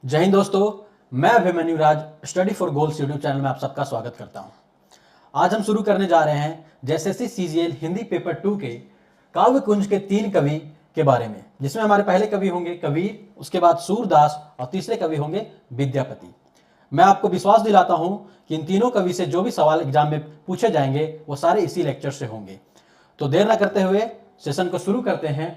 जय हिंद दोस्तों, मैं Abhimanyu Raj study for goals YouTube channel में आप सबका स्वागत करता हूं। आज हम शुरू करने जा रहे हैं जेएसएससी सीजीएल हिंदी पेपर 2 के काव्य कुंज के 3 कवि के बारे में, जिसमें हमारे पहले कवि होंगे कबीर, उसके बाद सूरदास और तीसरे कवि होंगे विद्यापति। मैं आपको विश्वास दिलाता हूं कि इन तीनों कवि से जो भी सवाल एग्जाम में पूछे जाएंगे वो सारे इसी लेक्चर से होंगे। तो देर न करते हुए सेशन को शुरू करते हैं।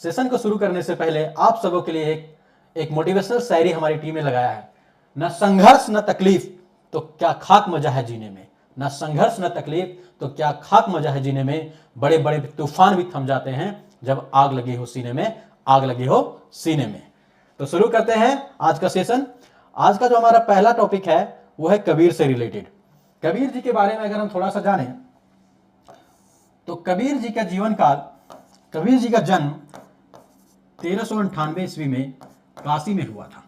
सेशन को शुरू करने से पहले आप सबों के लिए एक मोटिवेशनल शायरी हमारी टीम ने लगाया है। न संघर्ष न तकलीफ तो क्या खाक मजा है जीने में, न संघर्ष न तकलीफ तो क्या खाक मजा है जीने में। बड़े बड़े तूफान भी थम जाते हैं जब आग लगी हो सीने में, आग लगी हो सीने में। तो शुरू करते हैं आज का सेशन। आज का जो हमारा पहला टॉपिक है वो है कबीर से रिलेटेड। कबीर जी के बारे में अगर हम थोड़ा सा जानें तो कबीर जी का जीवन काल, कबीर जी का जन्म 1398 ईस्वी में काशी में हुआ था,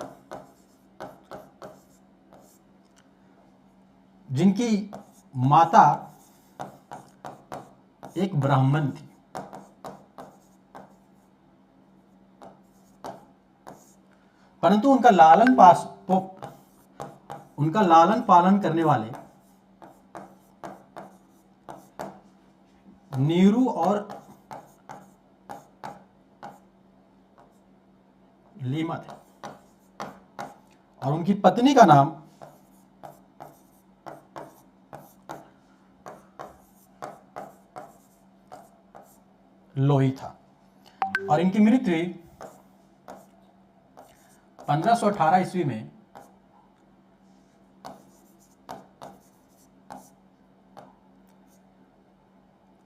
जिनकी माता एक ब्राह्मण थी। परंतु उनका लालन पालन करने वाले नीरू और लीमा थे, और उनकी पत्नी का नाम लोही था, और इनकी मृत्यु 1518 ईस्वी में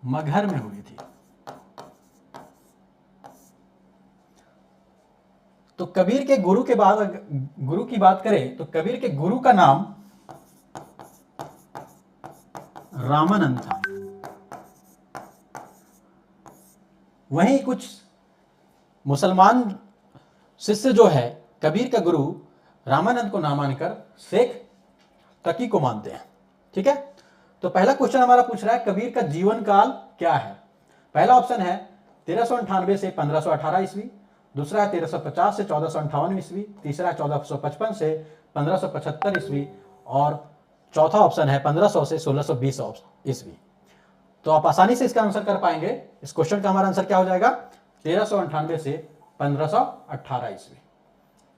मगहर में हुई थी। तो कबीर के गुरु के बाद गुरु की बात करें तो कबीर के गुरु का नाम रामानंद था। वहीं कुछ मुसलमान शिष्य जो है कबीर का गुरु रामानंद को ना मानकर शेख तकी को मानते हैं। ठीक है, तो पहला क्वेश्चन हमारा पूछ रहा है कबीर का जीवन काल क्या है। पहला ऑप्शन है 1398 से 1518 ईस्वी, दूसरा है 1350 से 1458 ईस्वी, तीसरा है 1455 से 1575 ईस्वी, और चौथा ऑप्शन है 1500 से 1620 ईस्वी। तो आप आसानी से इसका आंसर कर पाएंगे। इस क्वेश्चन का हमारा आंसर क्या हो जाएगा, 1398 से 1518 ईस्वी।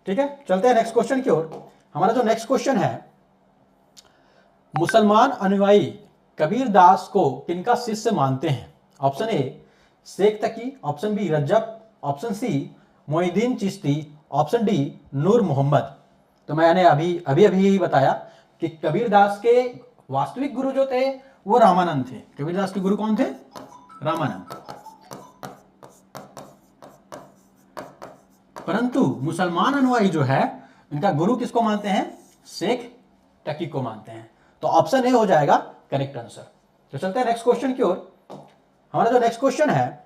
ठीक है, चलते हैं नेक्स्ट क्वेश्चन की ओर। हमारा जो नेक्स्ट क्वेश्चन है, मुसलमान अनुयायी कबीर दास को किनका शिष्य मानते हैं। Option A Sheikh Taqi, option B Rajjab, option C Moinuddin Chishti, option D Noor Mohammad. तो मैंने अभी ही बताया कि कबीर दास के वास्तविक गुरु जो थे वो रामानंद थे। कबीर दास के गुरु कौन थे, रामानंद। परंतु मुसलमान अनुयायी जो है इनका गुरु किसको मानते हैं, शेख तकी को मानते हैं। तो ऑप्शन ए हो जाएगा करेक्ट आंसर। तो चलते हैं नेक्स्ट क्वेश्चन की ओर। हमारा जो नेक्स्ट क्वेश्चन है,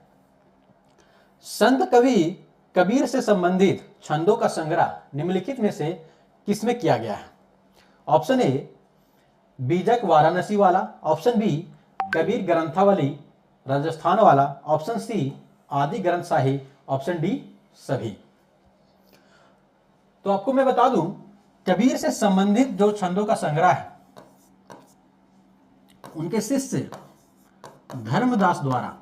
संत कवि कबीर से संबंधित छंदों का संग्रह निम्नलिखित में से किसमें किया गया है। ऑप्शन ए बीजक वाराणसी वाला, ऑप्शन बी कबीर ग्रंथावली राजस्थान वाला, ऑप्शन सी आदि ग्रंथ साहिब, ऑप्शन डी सभी। तो आपको मैं बता दूं कबीर से संबंधित जो छंदों का संग्रह है उनके शिष्य धर्मदास द्वारा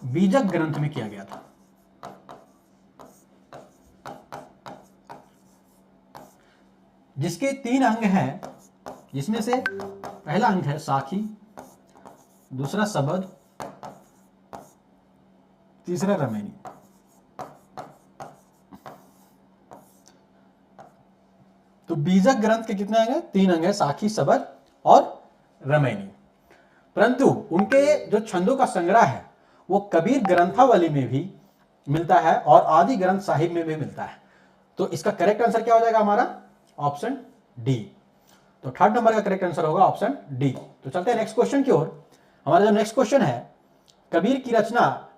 बीजक ग्रंथ में किया गया था। जिसके 3 अंग हैं, जिसमें से पहला अंग है साखी, दूसरा सबद, तीसरा रमैनी। तो बीजक ग्रंथ के कितने अंग हैं, 3 अंग हैं, साखी, सबद और रमैनी। परंतु उनके जो छंदों का संग्रह है वो कबीर ग्रंथावली में भी मिलता है और आदि ग्रंथ साहिब में भी मिलता है। तो इसका करेक्ट आंसर क्या हो जाएगा हमारा, ऑप्शन डी। तो थर्ड नंबर का करेक्ट आंसर होगा ऑप्शन डी। तो चलते हैं नेक्स्ट क्वेश्चन की ओर। हमारा जो नेक्स्ट क्वेश्चन है, कबीर की रचना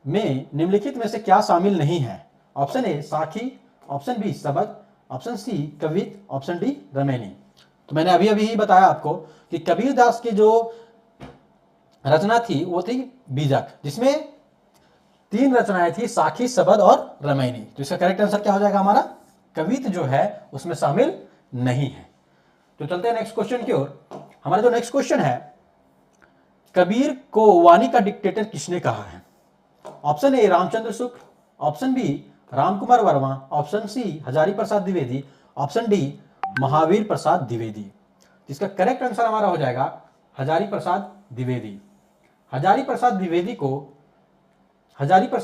में निम्नलिखित में से क्या शामिल नहीं है। ऑप्शन ए साखी, ऑप्शन बी सबद, ऑप्शन सी कवित, ऑप्शन डी रमैनी। तो मैंने अभी ही बताया आपको कि कबीर दास की जो रचना थी वो थी बीजक, जिसमें तीन रचनाएं थी, साखी, सबद और रामायणी। तो इसका करेक्ट आंसर क्या हो जाएगा हमारा? कवित्त जो है उसमें शामिल नहीं है। तो चलते हैं नेक्स्ट क्वेश्चन की ओर। हमारा जो नेक्स्ट क्वेश्चन है, कबीर को वाणी का डिक्टेटर किसने कहा है? Option A Ramchandra Shukla, option B Ramkumar Verma, option C Hazari Prasad Dwivedi, option D Mahavir Prasad Dwivedi. इसका करेक्ट आंसर हमारा हो जाएगा हजारी प्रसाद द्विवेदी। हजारी प्रसाद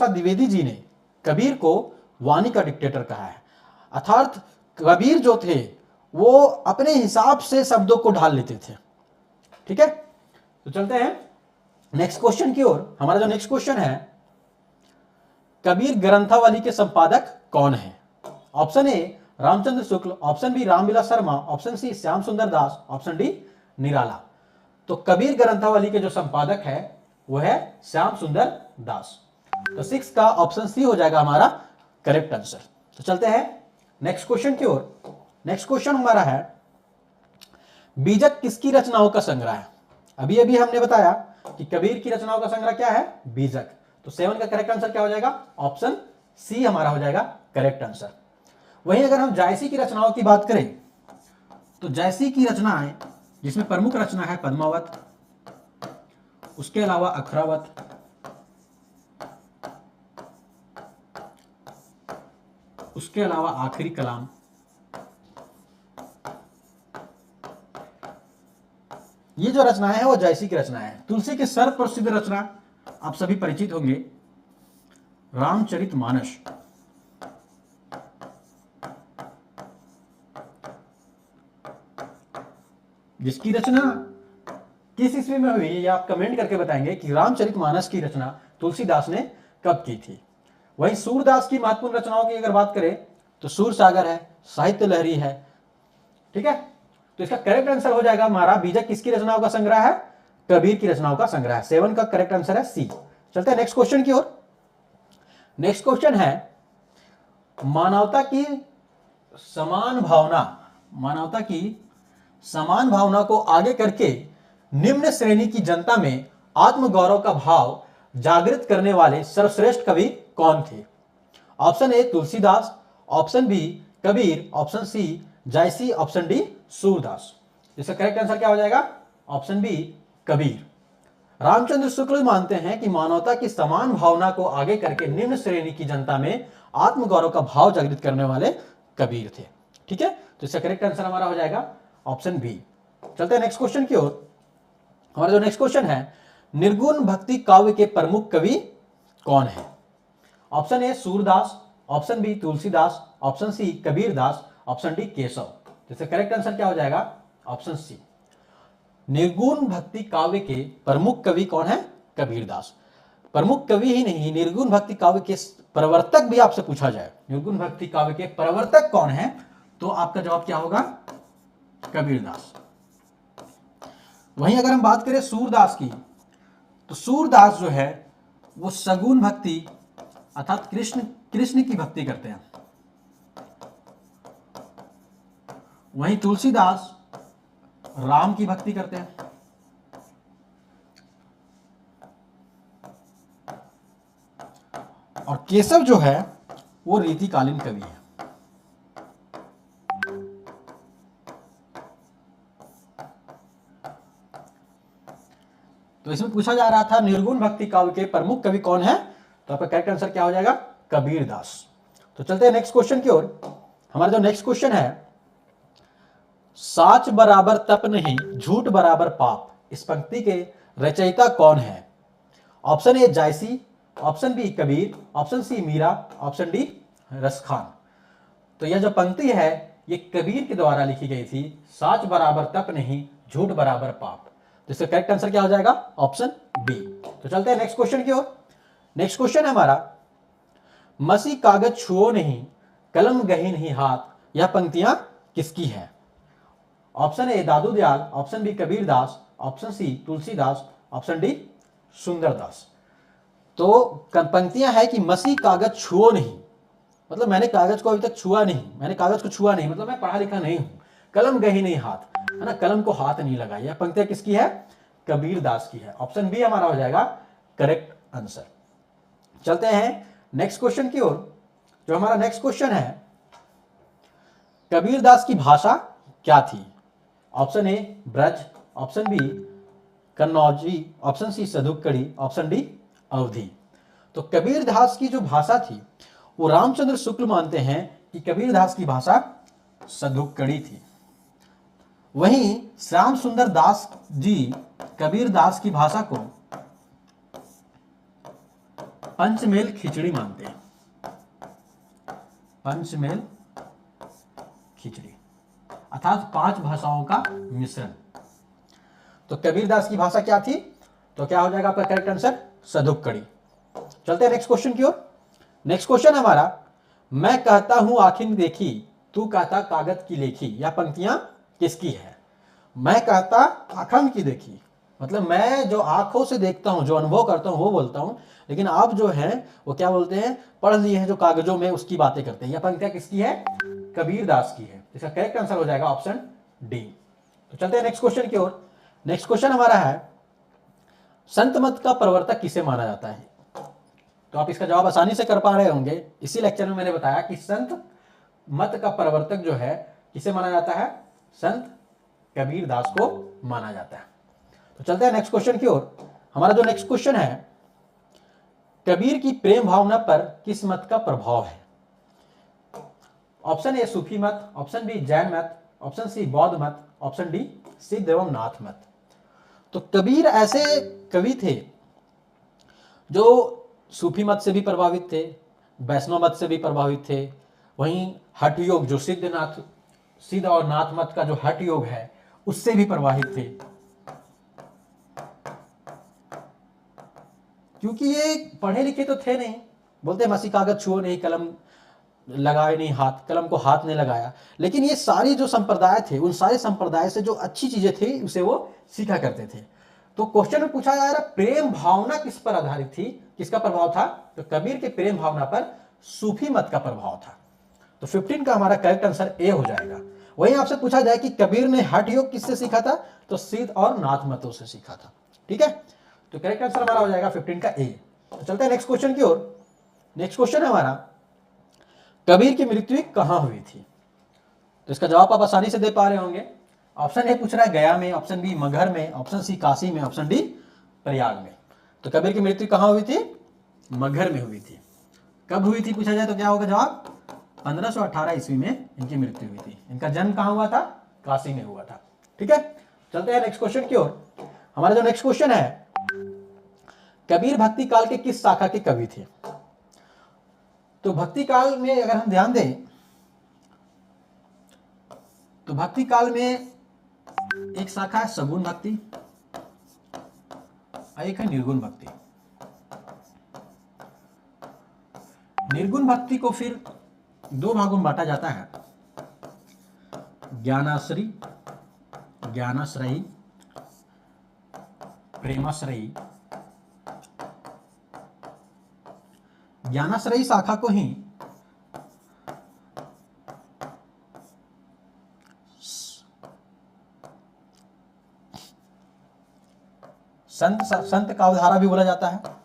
द्विवेदी जी ने कबीर को वाणी का डिक्टेटर कहा है। अर्थात कबीर जो थे वो अपने हिसाब से शब्दों को ढाल लेते थे। ठीक है, तो चलते हैं नेक्स्ट क्वेश्चन की ओर। हमारा जो नेक्स्ट क्वेश्चन है, कबीर ग्रंथावली के संपादक कौन है? Option A Ramchandra Shukla, option B Ramvilas Sharma, option C Shyam Sundar Das, option D निराला। तो कबीर ग्रंथावली के जो संपादक है वो है श्याम सुंदर दास। तो 6 का ऑप्शन सी हो जाएगा हमारा करेक्ट आंसर। तो चलते हैं नेक्स्ट क्वेश्चन की ओर। नेक्स्ट क्वेश्चन हमारा है, बीजक किसकी रचनाओं का संग्रह है? अभी अभी हमने बताया कि कबीर की रचनाओं का संग्रह क्या है? बीजक। तो 7 का करेक्ट आंसर क्या हो जाएगा? ऑप्शन सी हमारा हो जाएगा करेक्ट आंसर। वहीं अगर हम जायसी की रचनाओं की बात करें तो जायसी की रचनाएं, जिसमें प्रमुख रचना है पद्मावत, उसके अलावा अखरावत, उसके अलावा आखिरी कलाम, ये जो रचनाएं हैं वो जायसी की रचनाएं हैं। तुलसी की सर्वप्रसिद्ध रचना आप सभी परिचित होंगे, रामचरितमानस। जिसकी रचना किस ईस्वी में हुई ये आप कमेंट करके बताएंगे कि रामचरितमानस की रचना तुलसीदास ने कब की थी। वहीं सूरदास की महत्वपूर्ण रचनाओं की अगर बात करें तो सूरसागर है, साहित्य लहरी है। ठीक है, तो इसका करेक्ट आंसर हो जाएगा हमारा, बीजक किसकी रचनाओं का संग्रह है? कबीर की रचनाओं का संग्रह है। 7 का करेक्ट आंसर है सी। चलते हैं नेक्स्ट क्वेश्चन की ओर। नेक्स्ट क्वेश्चन है, मानवता की समान भावना को आगे करके निम्न श्रेणी की जनता में आत्मगौरव का भाव जागृत करने वाले सर्वश्रेष्ठ कवि कौन थे? Option A Tulsidas, option B Kabir, option C Jayasi, option D Surdas. इसका करेक्ट आंसर क्या हो जाएगा? Option B Kabir. रामचंद्र शुक्ल मानते हैं कि मानवता की समान भावना को आगे करके निम्न श्रेणी की जनता में आत्मगौरव का भाव जागृत करने वाले कबीर थे। ठीक है, तो इसका करेक्ट आंसर हमारा हो जाएगा ऑप्शन बी। चलते हैं नेक्स्ट क्वेश्चन की ओर। हमारा जो नेक्स्ट क्वेश्चन है, निर्गुण भक्ति काव्य के प्रमुख कवि कौन है? Option A Surdas, option B Tulsidas, option C Kabirdas, option D Keshav. इसका करेक्ट आंसर क्या हो जाएगा? Option C. निर्गुण भक्ति काव्य के प्रमुख कवि कौन है? कबीरदास। प्रमुख कवि ही नहीं, निर्गुण भक्ति काव्य के प्रवर्तक भी आपसे पूछा जाए, निर्गुण भक्ति काव्य के प्रवर्तक कौन है, तो आपका जवाब क्या होगा? कबीरदास। वहीं अगर हम बात करें सूरदास की, तो सूरदास जो है वो सगुण भक्ति अर्थात कृष्ण की भक्ति करते हैं। वहीं तुलसीदास राम की भक्ति करते हैं। और केशव जो है वो रीतिकालीन कवि है। तो इसमें पूछा जा रहा था निर्गुण भक्ति काव्य के प्रमुख कवि कौन है, तो आपका करेक्ट आंसर क्या हो जाएगा? कबीरदास। तो चलते हैं नेक्स्ट क्वेश्चन की ओर। हमारा जो नेक्स्ट क्वेश्चन है, साच बराबर तप नहीं, झूठ बराबर पाप, इस पंक्ति के रचयिता कौन है? Option A Jayasi, option B Kabir, option C Meera, option D Raskhan. तो यह जो पंक्ति है ये कबीर के द्वारा लिखी गई थी, साच बराबर तप नहीं, झूठ बराबर पाप। तो इसका करेक्ट आंसर क्या हो जाएगा? Option B. तो चलते हैं नेक्स्ट क्वेश्चन की ओर। नेक्स्ट क्वेश्चन है हमारा, मसी कागज छुओ नहीं, कलम गही नहीं हाथ, यह पंक्तियां किसकी है? Option A Dadu Dayal, option B Kabirdas, option C Tulsidas, option D Sundardas. तो पंक्तियां है कि मसी कागज छुओ नहीं, मतलब मैंने कागज को अभी तक छुआ नहीं, मैंने कागज को छुआ नहीं मतलब मैं पढ़ा लिखा नहीं हूं। कलम गही नहीं हाथ, है ना, कलम को हाथ नहीं लगा। यह पंक्तियां किसकी है? कबीरदास की है। ऑप्शन बी हमारा हो जाएगा करेक्ट आंसर। चलते हैं नेक्स्ट क्वेश्चन की ओर। जो हमारा नेक्स्ट क्वेश्चन है, कबीरदास की भाषा क्या थी? Option A Braj, option B Kannauji, option C Sadhukkadi, option D Awadhi. तो कबीरदास की जो भाषा थी वो रामचंद्र शुक्ल मानते हैं कि कबीरदास की भाषा सदुक्कड़ी थी। वहीं श्याम सुंदर दास जी कबीरदास की भाषा को पंचमेल खिचड़ी मानते हैं। पंचमेल खिचड़ी अर्थात 5 भाषाओं का मिश्रण। तो कबीरदास की भाषा क्या थी? तो क्या हो जाएगा आपका करेक्ट आंसर? सदुक्कड़ी। चलते हैं नेक्स्ट क्वेश्चन की ओर। नेक्स्ट क्वेश्चन हमारा, मैं कहता हूं आखिर देखी, तू कहता कागज की लेखी, यह पंक्तियां किसकी है? मैं कहता आंखों की देखी, मतलब मैं जो आंखों से देखता हूं, जो अनुभव करता हूं वो बोलता हूं, लेकिन आप जो हैं वो क्या बोलते हैं, पढ़ लिए हैं जो कागजों में, उसकी बातें करते हैं। यह पंक्तियां किसकी है? कबीरदास की है। इसका करेक्ट आंसर हो जाएगा ऑप्शन डी। तो चलते हैं नेक्स्ट क्वेश्चन की ओर। नेक्स्ट क्वेश्चन हमारा है, संत मत का प्रवर्तक किसे माना जाता है? तो आप इसका जवाब आसानी से कर पा रहे होंगे। इसी लेक्चर में मैंने बताया कि संत मत का प्रवर्तक जो है किसे माना जाता है? संत कबीरदास को माना जाता है। तो चलते हैं नेक्स्ट क्वेश्चन की ओर। हमारा जो नेक्स्ट क्वेश्चन है, कबीर की प्रेम भावना पर किस मत का प्रभाव है? ऑप्शन ए सूफी मत, ऑप्शन बी जैन मत, ऑप्शन सी बौद्ध मत, ऑप्शन डी सिद्ध एवं नाथ मत। तो कबीर ऐसे कवि थे जो सूफी मत से भी प्रभावित थे, वैष्णव मत से भी प्रभावित थे, वहीं हठ योग जो सिद्ध और नाथ मत का जो हठ योग है उससे भी प्रभावित थे। क्योंकि ये पढ़े लिखे तो थे नहीं, बोलते मसी कागज छुओ नहीं, कलम लगाए नहीं हाथ, कलम को हाथ नहीं लगाया। लेकिन ये सारी जो संप्रदाय थे, उन सारे संप्रदाय से जो अच्छी चीजें थी उसे वो सीखा करते थे। तो क्वेश्चन में पूछा जा रहा है प्रेम भावना किस पर आधारित थी, किसका प्रभाव था? तो कबीर के प्रेम भावना पर सूफी मत का प्रभाव था। तो 15 का हमारा करेक्ट आंसर ए हो जाएगा। वहीं आपसे पूछा जाए कि कबीर ने हठ योग किससे सीखा था? तो सिद्ध और नाथ मतों से सीखा था। ठीक है, तो करेक्ट आंसर हमारा हो जाएगा 15 का ए। तो चलते हैं नेक्स्ट क्वेश्चन की ओर। नेक्स्ट क्वेश्चन है हमारा, कबीर की मृत्यु कहां हुई थी? तो इसका जवाब आप आसानी से दे पा रहे होंगे। ऑप्शन ए पूछ रहा है गया में, ऑप्शन बी मगहर में, ऑप्शन सी काशी में, ऑप्शन डी प्रयाग में। तो कबीर की मृत्यु कहां हुई थी? मगहर में हुई थी। कब हुई थी पूछा जाए तो क्या होगा जवाब? 1518 ईस्वी में इनकी मृत्यु हुई थी। इनका जन्म कहां हुआ था? काशी में हुआ था। ठीक है, चलते हैं नेक्स्ट क्वेश्चन की ओर। हमारा जो नेक्स्ट क्वेश्चन है, कबीर भक्ति काल के किस शाखा के कवि थे? तो भक्ति काल में अगर हम ध्यान दें तो भक्ति काल में एक शाखा है सगुण भक्ति और एक है निर्गुण भक्ति। निर्गुण भक्ति को फिर 2 भागों में बांटा जाता है, ज्ञानाश्रयी, ज्ञानाश्रयी, प्रेमाश्रयी। ज्ञानाश्रयी शाखा को ही संत काव्यधारा भी बोला जाता है।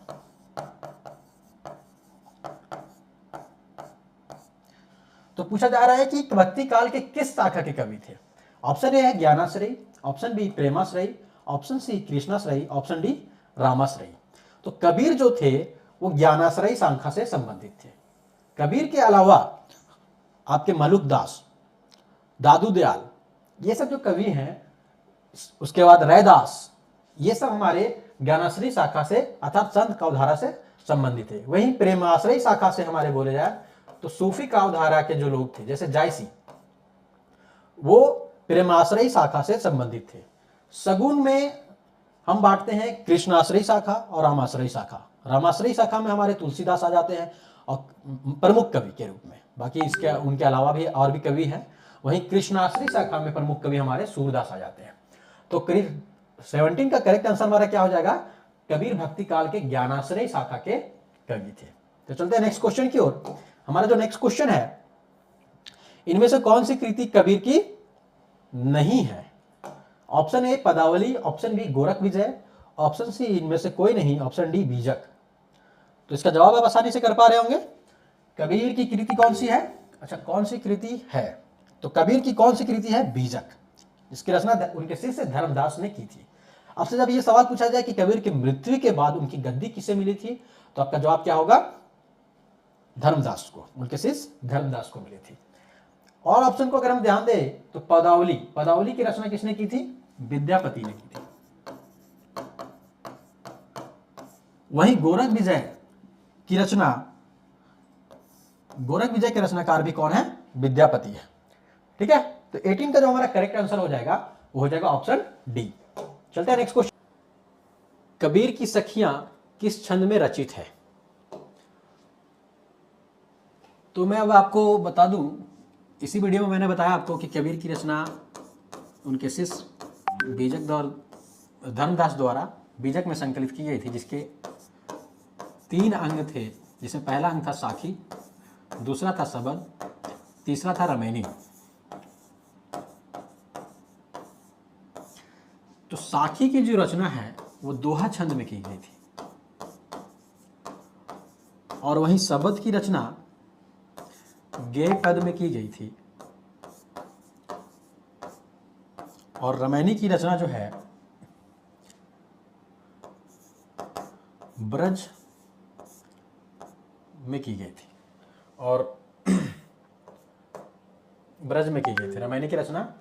तो पूछा जा रहा है कि भक्ति काल के किस शाखा के कवि थे? ऑप्शन ए है ज्ञानाश्रयी, ऑप्शन बी प्रेमाश्रयी, ऑप्शन सी कृष्णाश्रयी, ऑप्शन डी रामाश्रयी। तो कबीर जो थे वो ज्ञानाश्रयी शाखा से संबंधित थे। कबीर के अलावा आपके मलुकदास, दादू दयाल, ये सब जो कवि हैं, उसके बाद रैदास, ये सब हमारे ज्ञानाश्रयी शाखा से अर्थात संत काव्यधारा से संबंधित है। वहीं प्रेमाश्रयी शाखा से हमारे बोले जाए तो सूफी काव्यधारा के जो लोग थे जैसे जायसी, वो प्रेमाश्रयी शाखा से संबंधित थे। सगुन में हम बांटते हैं कृष्णाश्रयी शाखा और रामाश्रयी शाखा। रामाश्रयी शाखा में हमारे तुलसीदास आ जाते हैं और प्रमुख कवि के रूप में, बाकी इसके उनके अलावा भी और भी कवि हैं। वहीं कृष्णाश्रयी शाखा में प्रमुख कवि हमारे सूरदास आ जाते हैं। तो 17 का करेक्ट आंसर हमारा क्या हो जाएगा? कबीर भक्ति काल के ज्ञानाश्रयी शाखा के कवि थे। तो चलते हैं नेक्स्ट क्वेश्चन की ओर। हमारा जो नेक्स्ट क्वेश्चन है, इनमें से कौन सी कृति कबीर की नहीं है? ऑप्शन ए पदावली, ऑप्शन बी गोरख विजय, ऑप्शन सी इनमें से कोई नहीं, ऑप्शन डी बीजक। तो इसका जवाब आप आसानी से कर पा रहे होंगे। कबीर की कृति कौन सी है? अच्छा, कौन सी कृति है? तो कबीर की कौन सी कृति है? बीजक, जिसकी रचना उनके शिष्य धर्मदास ने की थी। आपसे जब ये सवाल पूछा जाए कि कबीर की मृत्यु के बाद उनकी गद्दी किसे मिली थी, तो आपका जवाब क्या होगा? धर्मदास को, उनके शिष्य धर्मदास को मिली थी। और ऑप्शन को अगर हम ध्यान दें तो पदावली, पदावली की रचना किसने की थी? विद्यापति ने की थी। वहीं गोरख विजय की रचना, गोरख विजय के रचनाकार भी कौन है? विद्यापति है। ठीक है, तो 18 का जो हमारा करेक्ट आंसर हो जाएगा वो हो जाएगा ऑप्शन डी। चलते हैं नेक्स्ट क्वेश्चन। कबीर की सखियां किस छंद में रचित है? तो मैं अब आपको बता दूं, इसी वीडियो में मैंने बताया आपको कि कबीर की रचना उनके शिष्य बीजक द्वारा, धर्मदास द्वारा बीजक में संकलित की गई थी, जिसके 3 अंग थे, जिसमें पहला अंग था साखी, दूसरा था सबद, तीसरा था रमैनी। तो साखी की जो रचना है वो दोहा छंद में की गई थी, और वहीं सबद की रचना गेय पद में की गई थी, और रमैनी की रचना जो है ब्रज में की गई थी, और ब्रज में की गई थी। रमैनी की रचना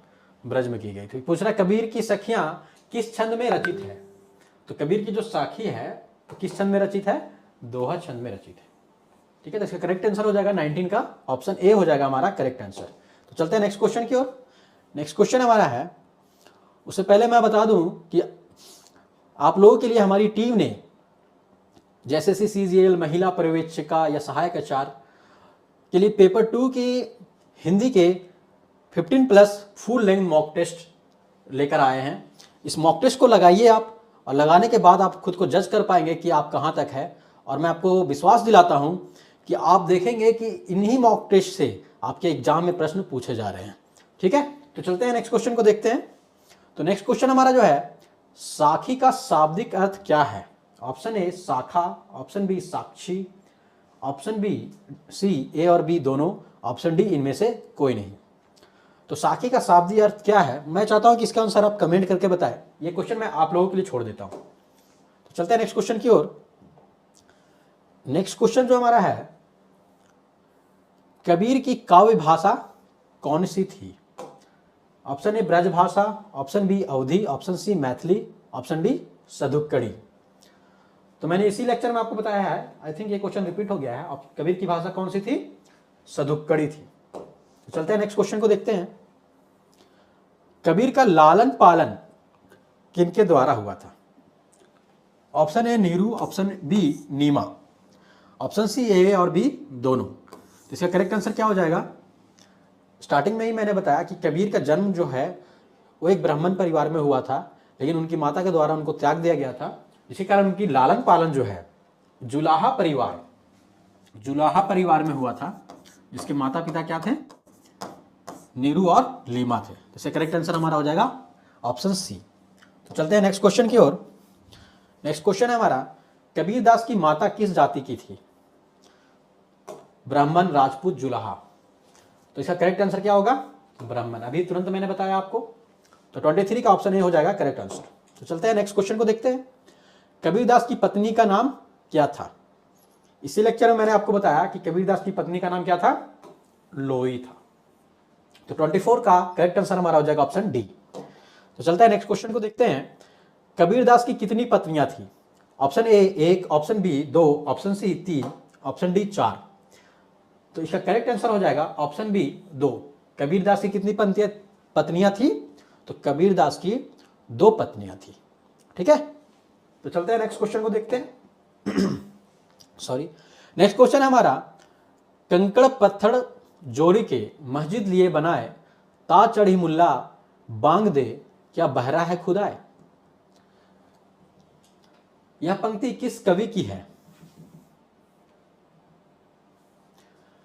ब्रज में की गई थी। पूछ रहा कबीर की सखियां किस छंद में रचित है? तो कबीर की जो साखी है तो किस छंद में रचित है? दोहा छंद में रचित है। ठीक है, तो इसका करेक्ट आंसर हो जाएगा 19 का ऑप्शन ए हो जाएगा हमारा करेक्ट आंसर। तो चलते हैं नेक्स्ट क्वेश्चन की ओर। नेक्स्ट क्वेश्चन हमारा है, उससे पहले मैं बता दूं कि आप लोगों के लिए हमारी टीम ने जैसे CGL महिला पर्यवेक्षिका या सहायक आचार्य के लिए पेपर 2 की हिंदी के 15+ फुल लेंथ मॉक टेस्ट लेकर आए हैं। इस मॉक टेस्ट को लगाइए आप, और लगाने के बाद आप खुद को जज कर पाएंगे कि आप कहाँ तक है। और मैं आपको विश्वास दिलाता हूँ कि आप देखेंगे कि इन्हीं मॉक टेस्ट से आपके एग्जाम में प्रश्न पूछे जा रहे हैं। ठीक है, तो चलते हैं नेक्स्ट क्वेश्चन को देखते हैं। तो नेक्स्ट क्वेश्चन हमारा जो है, साखी का शाब्दिक अर्थ क्या है? ऑप्शन ए शाखा, option B Sakshi, option B C A और बी दोनों, ऑप्शन डी इनमें से कोई नहीं। तो साखी का शाब्दिक अर्थ क्या है? मैं चाहता हूं कि इसका आंसर आप कमेंट करके बताएं। ये क्वेश्चन मैं आप लोगों के लिए छोड़ देता हूं। तो चलते हैं नेक्स्ट क्वेश्चन की ओर। नेक्स्ट क्वेश्चन जो हमारा है, कबीर की काव्य भाषा कौन सी थी? ऑप्शन ए ब्रज भाषा, option B Awadhi, option C Maithili, option D Sadhukkadi. तो मैंने इसी लेक्चर में आपको बताया है, आई थिंक ये क्वेश्चन रिपीट हो गया है। कबीर की भाषा कौन सी थी? सदुक्कड़ी थी। तो चलते हैं नेक्स्ट क्वेश्चन को देखते हैं। कबीर का लालन पालन किनके द्वारा हुआ था? Option A Neeru, option B Neema, option C A और बी दोनों। तो इसका करेक्ट आंसर क्या हो जाएगा? स्टार्टिंग में ही मैंने बताया कि कबीर का जन्म जो है वो एक ब्राह्मण परिवार में हुआ था, लेकिन उनकी माता के द्वारा उनको त्याग दिया गया था। इसी कारण उनकी लालन पालन जो है जुलाहा परिवार में हुआ था, जिसके माता पिता क्या थे? नीरू और लीमा थे। तो इसका करेक्ट आंसर हमारा हो जाएगा ऑप्शन सी। तो चलते हैं नेक्स्ट क्वेश्चन की ओर। नेक्स्ट क्वेश्चन है हमारा, कबीर दास की माता किस जाति की थी? ब्राह्मण, राजपूत, जुलाहा। तो इसका करेक्ट आंसर क्या होगा? ब्राह्मण। अभी तुरंत मैंने बताया आपको। तो 23 का ऑप्शन ए हो जाएगा करेक्ट आंसर। तो चलते हैं नेक्स्ट क्वेश्चन को देखते हैं। कबीर दास की पत्नी का नाम क्या था? इसी लेक्चर में मैंने आपको बताया कि कबीर दास की पत्नी का नाम क्या था? लोई था। तो 24 का करेक्ट आंसर हमारा हो जाएगा ऑप्शन डी। तो चलते हैं नेक्स्ट क्वेश्चन को देखते हैं। कबीर दास की कितनी पत्नियां थी? Option A 1, option B 2, option C 3, option D 4। तो इसका करेक्ट आंसर हो जाएगा ऑप्शन बी 2। कबीर दास की कितनी पत्नियां थी? तो कबीर दास की 2 पत्नियां थी। ठीक है, तो चलते हैं नेक्स्ट क्वेश्चन को देखते हैं। सॉरी, नेक्स्ट क्वेश्चन है हमारा, कंकड़ पत्थर जोड़ी के मस्जिद लिए बनाए, ता चढ़ी मुल्ला बांग दे, क्या बहरा है खुदाए? यह पंक्ति किस कवि की है?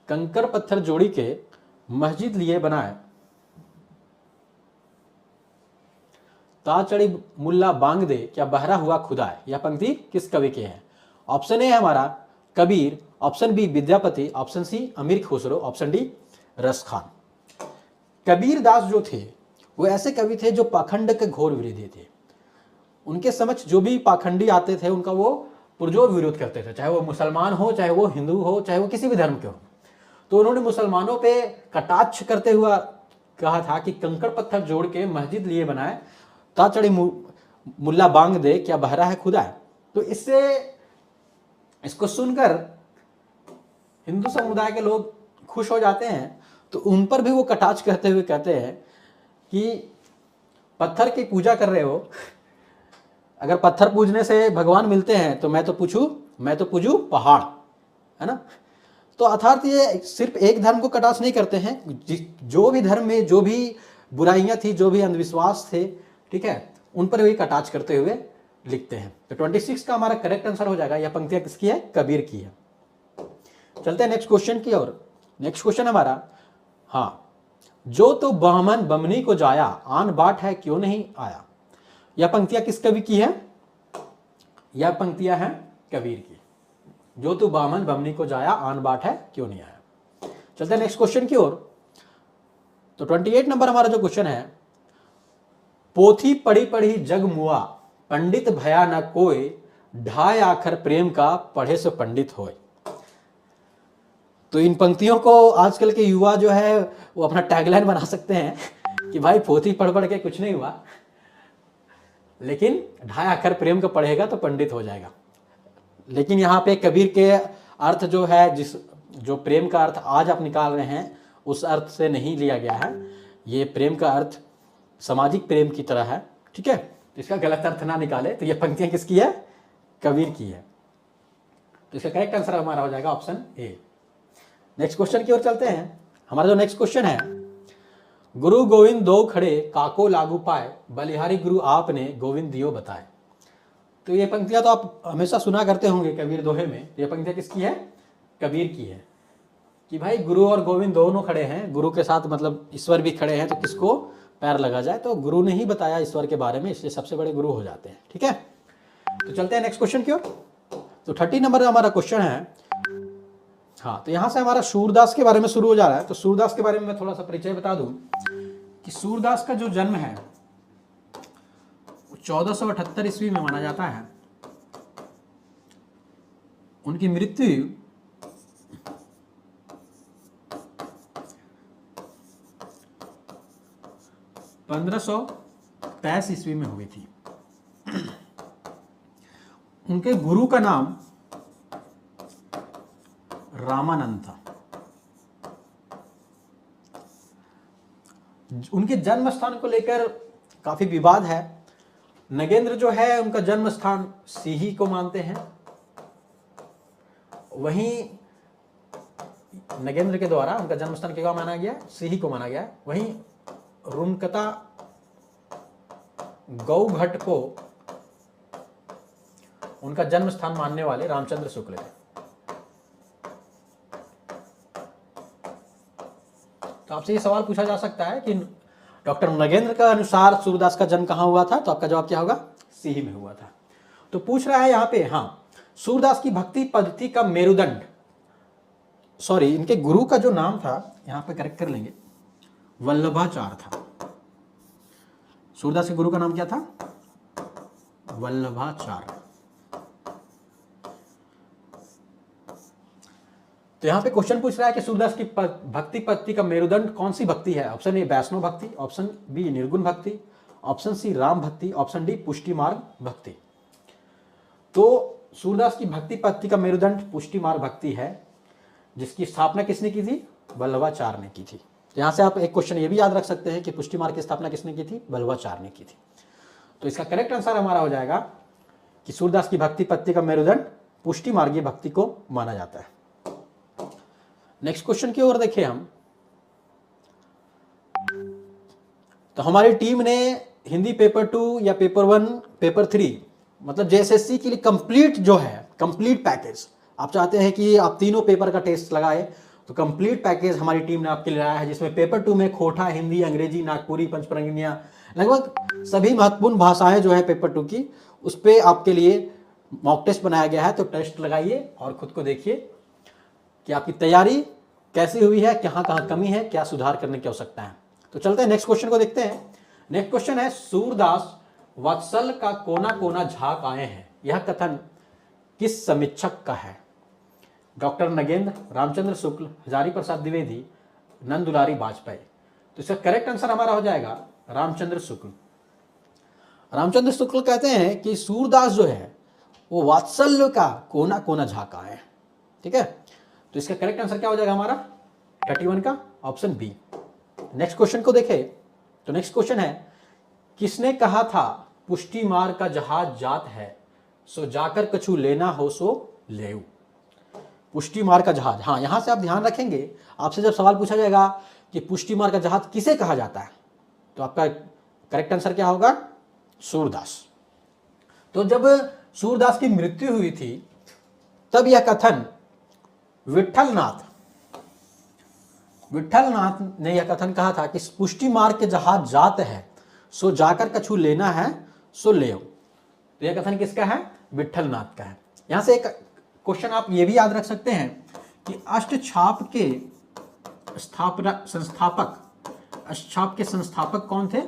कंकड़ पत्थर जोड़ी के मस्जिद लिए बनाए, ता चढ़ी मुल्ला बांग दे, क्या बहरा हुआ खुदा है। यह पंक्ति किस कवि की है? ऑप्शन ए है हमारा Kabir, option B Vidyapati, option C Amir Khusro, option D रस खान। कबीर दास जो थे वो ऐसे कवि थे जो पाखंड के घोर विरोधी थे। उनके समक्ष जो भी पाखंडी आते थे उनका वो पुरजोर विरोध करते थे, चाहे वो मुसलमान हो, चाहे वो हिंदू हो, चाहे वो किसी भी धर्म के हो। तो उन्होंने मुसलमानों पे कटाक्ष करते हुआ कहा था कि कंकड़ पत्थर जोड़ के मस्जिद लिए बनाए, ता चढ़ी मुल्ला बांग दे, क्या बहरा है खुदा है। तो इसको सुनकर हिंदू समुदाय के लोग खुश हो जाते हैं। तो उन पर भी वो कटाक्ष करते हुए कहते हैं कि पत्थर की पूजा कर रहे हो, अगर पत्थर पूजने से भगवान मिलते हैं तो मैं तो पूजू पहाड़, है ना। तो अर्थात ये सिर्फ एक धर्म को कटाक्ष नहीं करते हैं, जो भी धर्म में जो भी बुराइयां थी, जो भी अंधविश्वास थे, ठीक है, उन पर भी कटाक्ष करते हुए लिखते हैं। तो 26 का हमारा करेक्ट आंसर हो जाएगा। यह पंक्तियां किसकी है? कबीर की है। चलते हैं नेक्स्ट क्वेश्चन की ओर। नेक्स्ट क्वेश्चन हमारा, हाँ, जो तो बामन बमनी को जाया, आन बाट है क्यों नहीं आया। यह पंक्तियां किस कवि की है? यह पंक्तियां हैं कबीर की। जो तो बामन बमनी को जाया, आन बाट है क्यों नहीं आया। चलते हैं नेक्स्ट क्वेश्चन की ओर। तो 28 नंबर हमारा जो क्वेश्चन है, पोथी पढ़ी पढ़ी जग मुआ, पंडित भया न कोय, ढाई आखर प्रेम का पढ़े से पंडित होय। तो इन पंक्तियों को आजकल के युवा जो है वो अपना टैगलाइन बना सकते हैं कि भाई पोथी पढ़ पढ़ के कुछ नहीं हुआ, लेकिन ढाई अक्षर प्रेम का पढ़ेगा तो पंडित हो जाएगा। लेकिन यहाँ पे कबीर के अर्थ जो है, जो प्रेम का अर्थ आज आप निकाल रहे हैं, उस अर्थ से नहीं लिया गया है। ये प्रेम का अर्थ सामाजिक प्रेम की तरह है, ठीक है। तो इसका गलत अर्थ ना निकाले। तो ये पंक्तियां किसकी है? कबीर की है। तो इसका करेक्ट आंसर हमारा हो जाएगा ऑप्शन ए। नेक्स्ट क्वेश्चन की ओर चलते हैं। हमारा जो नेक्स्ट क्वेश्चन है, गुरु गोविंद दो खड़े, काको लागू पाए, बलिहारी गुरु आपने गोविंद दियो बताए। तो ये पंक्तियां तो आप हमेशा सुना करते होंगे कबीर दोहे में। ये पंक्तियां किसकी है? कबीर की है कि भाई गुरु और गोविंद दोनों खड़े हैं, गुरु के साथ मतलब ईश्वर भी खड़े हैं, तो किसको पैर लगा जाए। तो गुरु ने ही बताया ईश्वर के बारे में, इसलिए सबसे बड़े गुरु हो जाते हैं, ठीक है। तो चलते हैं नेक्स्ट क्वेश्चन की ओर। तो 30 नंबर हमारा क्वेश्चन है, हाँ, तो यहां से हमारा सूरदास के बारे में शुरू हो जा रहा है। तो सूरदास के बारे में मैं थोड़ा सा परिचय बता दूं कि सूरदास का जो जन्म है 1478 ईस्वी में माना जाता है। उनकी मृत्यु 1523 ईस्वी में हुई थी। उनके गुरु का नाम रामानंद था। उनके जन्म स्थान को लेकर काफी विवाद है। नगेंद्र जो है उनका जन्म स्थान सीही को मानते हैं, वहीं नगेंद्र के द्वारा उनका जन्म स्थान क्या माना गया? सीही को माना गया। वहीं रुनकता गौघट को उनका जन्म स्थान मानने वाले रामचंद्र शुक्ल थे। तो आपसे ये सवाल पूछा जा सकता है कि डॉक्टर नगेंद्र का अनुसार सूरदास का जन्म कहां हुआ था? तो आपका जवाब क्या होगा? सीही में हुआ था। तो पूछ रहा है यहां पे, हाँ, सूरदास की भक्ति पद्धति का मेरुदंड, सॉरी, इनके गुरु का जो नाम था यहां पे करेक्ट कर लेंगे, वल्लभाचार्य था। सूरदास के गुरु का नाम क्या था? वल्लभाचार्य। तो यहां पे क्वेश्चन पूछ रहा है कि सूरदास की भक्ति पद्धति का मेरुदंड कौन सी भक्ति है? ऑप्शन ए वैष्णव भक्ति, ऑप्शन बी निर्गुण भक्ति, ऑप्शन सी राम भक्ति, ऑप्शन डी पुष्टि मार्ग भक्ति। तो सूरदास की भक्ति पद्धति का मेरुदंड पुष्टि मार्ग भक्ति है, जिसकी स्थापना किसने की थी? वल्लभाचार्य ने की थी। तो यहां से आप एक क्वेश्चन ये भी याद रख सकते हैं कि पुष्टि मार्ग की स्थापना किसने की थी? वल्लभाचार्य ने की थी। तो इसका करेक्ट आंसर हमारा हो जाएगा कि सूरदास की भक्ति पद्धति का मेरुदंड पुष्टि मार्गीय भक्ति को माना जाता है। नेक्स्ट क्वेश्चन की ओर देखिए हम। तो हमारी टीम ने हिंदी पेपर 2 या पेपर 1, पेपर 3 मतलब जेएसएससी के लिए कंप्लीट जो है, कंप्लीट पैकेज, आप चाहते हैं कि आप तीनों पेपर का टेस्ट लगाए, तो कंप्लीट पैकेज हमारी टीम ने आपके लिए लाया है, जिसमें पेपर 2 में खोटा, हिंदी, अंग्रेजी, नागपुरी, पंचपरगनिया, लगभग सभी महत्वपूर्ण भाषाएं जो है पेपर 2 की, उस पर आपके लिए मॉक टेस्ट बनाया गया है, तो टेस्ट लगाइए और खुद को देखिए कि आपकी तैयारी कैसी हुई है, कहाँ कहाँ कमी है, क्या सुधार करने की आवश्यकता है। तो चलते हैं नेक्स्ट क्वेश्चन को देखते हैं। नेक्स्ट क्वेश्चन है, सूरदास वत्सल का कोना कोना झांक आए हैं, यह कथन किस समीक्षक का है? डॉक्टर नगेंद्र, रामचंद्र शुक्ल, हजारी प्रसाद द्विवेदी, नंद दुलारी वाजपेयी। तो इसका करेक्ट आंसर हमारा हो जाएगा रामचंद्र शुक्ल। रामचंद्र शुक्ल कहते हैं कि सूरदास जो है वो वात्सल्य का कोना कोना झांका है। ठीक है, तो इसका करेक्ट आंसर क्या हो जाएगा हमारा 31 का ऑप्शन बी। नेक्स्ट क्वेश्चन को देखें तो नेक्स्ट क्वेश्चन है, किसने कहा था पुष्टि मार का जहाज जात है, सो जाकर कछु लेना हो सो लेऊ। पुष्टि मार का जहाज, हाँ यहां से आप ध्यान रखेंगे, आपसे जब सवाल पूछा जाएगा कि पुष्टि मार का जहाज किसे कहा जाता है, तो आपका करेक्ट आंसर क्या होगा सूरदास। तो जब सूरदास की मृत्यु हुई थी तब यह कथन विठलनाथ ने यह कथन कहा था कि पुष्टि मार्ग के जहाज जात है, सो जाकर कछु लेना है सो ले। तो यह कथन किसका है? विठलनाथ का है। यहां से एक क्वेश्चन आप ये भी याद रख सकते हैं कि अष्टछाप के संस्थापक कौन थे?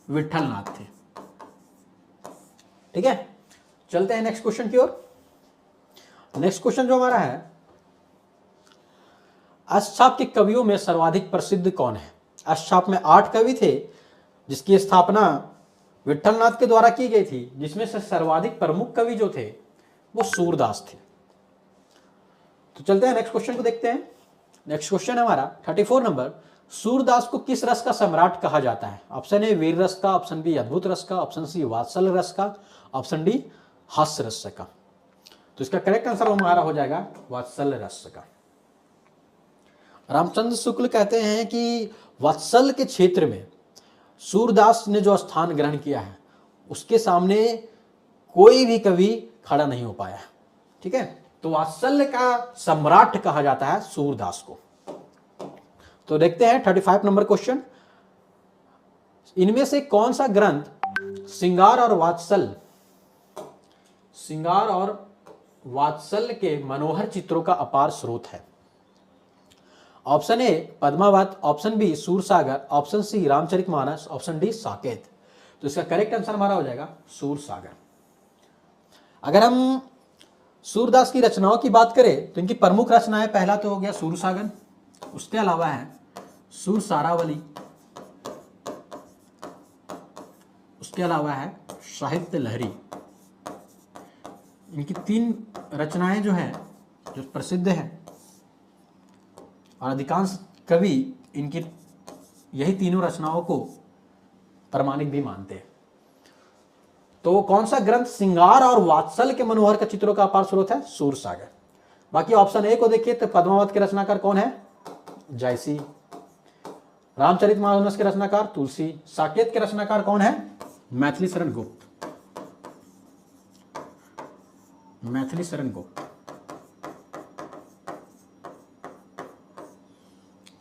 विठलनाथ थे। ठीक है, चलते हैं नेक्स्ट क्वेश्चन की ओर। नेक्स्ट क्वेश्चन जो हमारा है, अष्टछाप के कवियों में सर्वाधिक प्रसिद्ध कौन है? अष्टछाप में 8 कवि थे जिसकी स्थापना विठलनाथ के द्वारा की गई थी, जिसमें से सर्वाधिक प्रमुख कवि जो थे वो सूरदास थे। तो चलते हैं नेक्स्ट क्वेश्चन को देखते हैं। नेक्स्ट क्वेश्चन है हमारा 34 नंबर, सूरदास को किस रस का सम्राट कहा जाता है? ऑप्शन ए वीर रस का, ऑप्शन बी अद्भुत रस का, ऑप्शन सी वात्सल्य रस का, ऑप्शन डी हास्य रस का। तो इसका करेक्ट आंसर हमारा हो जाएगा वात्सल्य रस का। रामचंद्र शुक्ल कहते हैं कि वात्सल्य के क्षेत्र में सूरदास ने जो स्थान ग्रहण किया है उसके सामने कोई भी कवि खड़ा नहीं हो पाया। ठीक है, तो वात्सल्य का सम्राट कहा जाता है सूरदास को। तो देखते हैं 35 नंबर क्वेश्चन, इनमें से कौन सा ग्रंथ श्रृंगार और वात्सल्य के मनोहर चित्रों का अपार स्रोत है? Option A Padmavat, option B Sursagar, option C Ramcharitmanas, option D Saket. तो इसका करेक्ट आंसर हमारा हो जाएगा सूरसागर। अगर हम सूरदास की रचनाओं की बात करें तो इनकी प्रमुख रचनाएं, पहला तो हो गया सूरसागर, उसके अलावा है सूरसारावली, उसके अलावा है साहित्य लहरी। इनकी 3 रचनाएं जो है जो प्रसिद्ध है और अधिकांश कवि इनकी यही तीनों रचनाओं को प्रमाणिक भी मानते हैं। तो कौन सा ग्रंथ श्रृंगार और वात्सल्य के मनोहर का चित्रों का अपार स्रोत है? सूरसागर। बाकी ऑप्शन ए को देखिए तो पद्मावत के रचनाकार कौन है? जायसी। रामचरितमानस के रचनाकार तुलसी। साकेत के रचनाकार कौन है? मैथिली शरण गुप्त।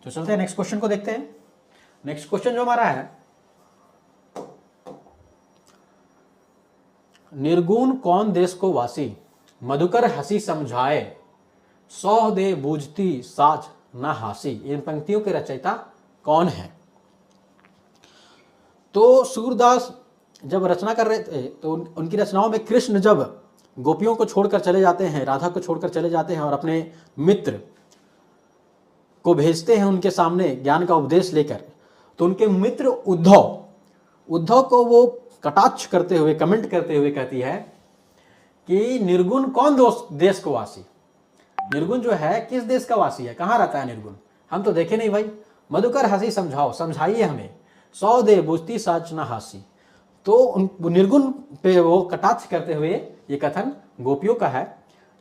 तो चलते हैं नेक्स्ट क्वेश्चन को देखते हैं। नेक्स्ट क्वेश्चन जो हमारा है, निर्गुण कौन देश को वासी, मधुकर हंसी समझाए, सौ दे बूझती साच ना हासी। इन पंक्तियों के रचयिता कौन है? तो सूरदास जब रचना कर रहे थे तो उनकी रचनाओं में कृष्ण जब गोपियों को छोड़कर चले जाते हैं, राधा को छोड़कर चले जाते हैं और अपने मित्र को भेजते हैं उनके सामने ज्ञान का उपदेश लेकर, तो उनके मित्र उद्धव को वो कटाक्ष करते हुए, कमेंट करते हुए कहती है कि निर्गुण कौन देश को वासी? निर्गुण जो है किस देश का वासी है? कहाँ रहता है निर्गुण? हम तो देखे नहीं भाई। मधुकर हंसी समझाओ, समझाइए हमें, सौ दे बुझती साच ना हासी। तो निर्गुण पे वो कटाक्ष करते हुए ये कथन गोपियों का है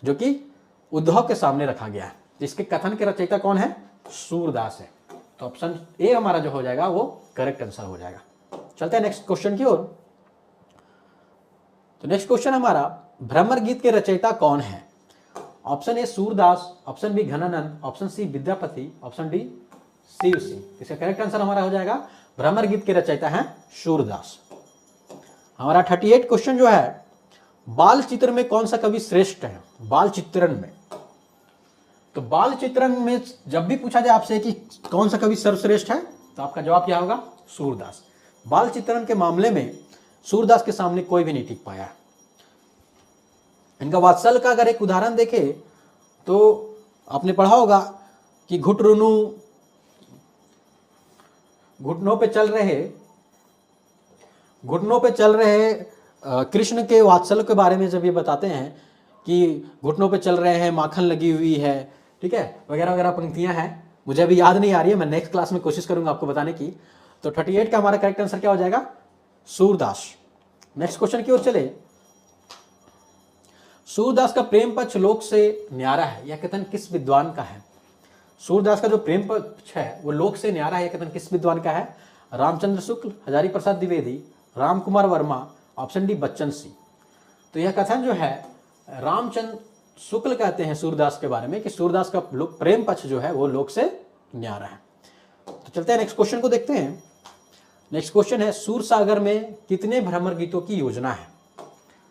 जो कि उद्धव के सामने रखा गया है, जिसके कथन के रचयिता कौन है? सूरदास है। तो ऑप्शन ए हमारा जो हो जाएगा वो करेक्ट आंसर हो जाएगा। चलते हैं नेक्स्ट क्वेश्चन की ओर। तो नेक्स्ट क्वेश्चन हमारा, भ्रमर गीत के रचयिता कौन है? Option A Surdas, option B Ghananand, option C Vidyapati, option D Shiv Singh. इसका करेक्ट आंसर हमारा हो जाएगा भ्रमर गीत के रचयिता हैं सूरदास। हमारा 38 क्वेश्चन जो है, बाल चित्र में कौन सा कवि श्रेष्ठ है? बाल चित्रण में, तो बाल चित्रण में जब भी पूछा जाए आपसे कि कौन सा कवि सर्वश्रेष्ठ है, तो आपका जवाब क्या होगा? सूरदास। बाल चित्रण के मामले में सूरदास के सामने कोई भी नहीं टिक पाया। इनका वात्सल का अगर एक उदाहरण देखें तो आपने पढ़ा होगा कि घुटनों पे चल रहे कृष्ण के वात्सल्य के बारे में जब ये बताते हैं कि घुटनों पे चल रहे हैं, माखन लगी हुई है, ठीक है, वगैरह वगैरह पंक्तियां हैं, मुझे अभी याद नहीं आ रही है, मैं नेक्स्ट क्लास में कोशिश करूंगा आपको बताने की। तो 38 का हमारा करेक्ट आंसर क्या हो जाएगा? सूरदास। नेक्स्ट क्वेश्चन की ओर चले। सूरदास का प्रेम पक्ष लोक से न्यारा है, यह कथन किस विद्वान का है? सूरदास का जो प्रेम पक्ष है वो लोक से न्यारा है, यह कथन किस विद्वान का है? रामचंद्र शुक्ल, हजारी प्रसाद द्विवेदी, राम कुमार वर्मा, ऑप्शन डी बच्चन सी। तो यह कथन जो है रामचंद्र शुक्ल कहते हैं सूरदास के बारे में कि सूरदास का प्रेम पक्ष जो है वो लोक से न्यारा है। तो चलते हैं नेक्स्ट क्वेश्चन को देखते हैं। नेक्स्ट क्वेश्चन है, सूरसागर में कितने भ्रमर गीतों की योजना है?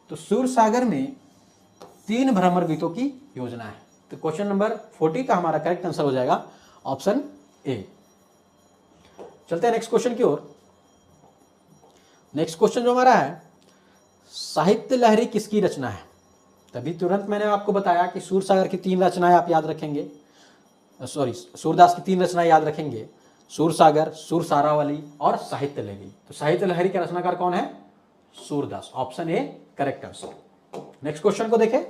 तो सूरसागर में 3 भ्रमर गीतों की योजना है। तो क्वेश्चन नंबर 40 का हमारा करेक्ट आंसर हो जाएगा ऑप्शन ए। चलते हैं नेक्स्ट क्वेश्चन की ओर। नेक्स्ट क्वेश्चन जो हमारा है, साहित्य लहरी किसकी रचना है? तभी तुरंत मैंने आपको बताया कि सूरसागर की 3 रचनाएं आप याद रखेंगे, सूरदास की 3 रचनाएं याद रखेंगे, सूरसागर, सुरसारावली और साहित्य लहरी। तो साहित्य लहरी का रचनाकार कौन है? Surdas. Option A correct answer. Next question को देखें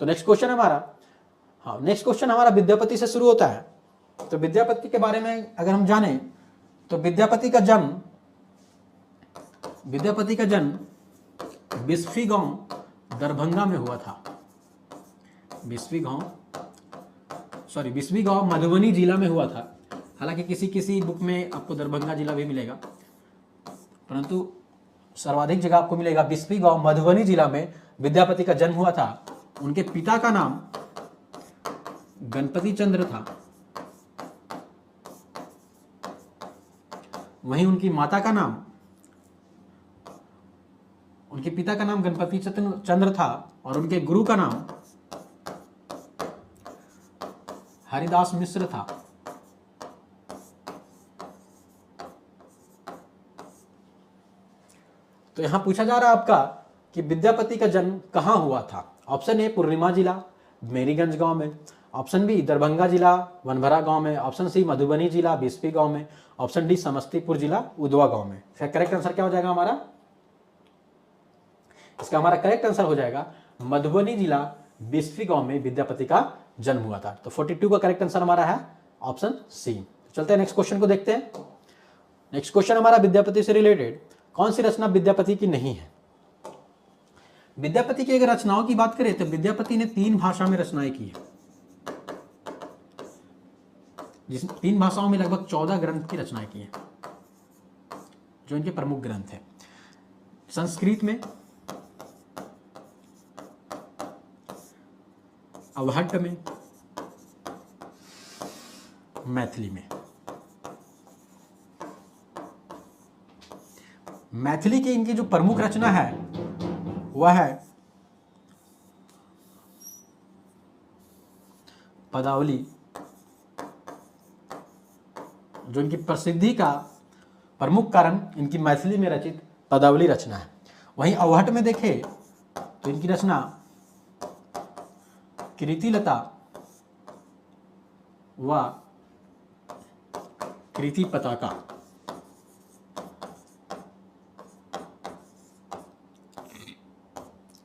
तो नेक्स्ट क्वेश्चन हमारा विद्यापति से शुरू होता है। तो विद्यापति के बारे में अगर हम जाने तो विद्यापति का जन्म बिस्फी गांव दरभंगा में हुआ था। बिस्फी गांव मधुबनी जिला में हुआ था। हालांकि किसी बुक में आपको दरभंगा जिला भी मिलेगा, परंतु सर्वाधिक जगह आपको मिलेगा बिस्फी गांव मधुबनी जिला में विद्यापति का जन्म हुआ था। उनके पिता का नाम गणपति चंद्र था, वहीं उनके पिता का नाम गणपति चंद्र था और उनके गुरु का नाम हरिदास मिश्र था। तो यहां पूछा जा रहा है आपका कि विद्यापति का जन्म कहां हुआ था? ऑप्शन ए पूर्णिमा जिला मेरीगंज गांव में, ऑप्शन बी दरभंगा जिला वनभरा गांव में, ऑप्शन सी मधुबनी जिला बिस्फी गांव में, ऑप्शन डी समस्तीपुर जिला उदवा गांव में। इसका करेक्ट आंसर क्या हो जाएगा हमारा? इसका हमारा करेक्ट आंसर हो जाएगा मधुबनी जिला बिस्फी गांव में विद्यापति का जन्म हुआ था। तो 42 का करेक्ट आंसर हमारा है ऑप्शन सी। चलते हैं नेक्स्ट क्वेश्चन को देखते हैं। नेक्स्ट क्वेश्चन हमारा विद्यापति से रिलेटेड, कौन सी रचना विद्यापति की नहीं है? विद्यापति की अगर रचनाओं की बात करें तो विद्यापति ने 3 भाषा में रचनाएं की है, जिस 3 भाषाओं में लगभग 14 ग्रंथ की रचनाएं की है, जो इनके प्रमुख ग्रंथ हैं। संस्कृत में, अवहट्ट में, मैथिली में। मैथिली की इनकी जो प्रमुख रचना है वह है पदावली, जो इनकी प्रसिद्धि का प्रमुख कारण इनकी मैथिली में रचित पदावली रचना है। वहीं अवहट्ट में देखें तो इनकी रचना कृतिलता व कृति पताका।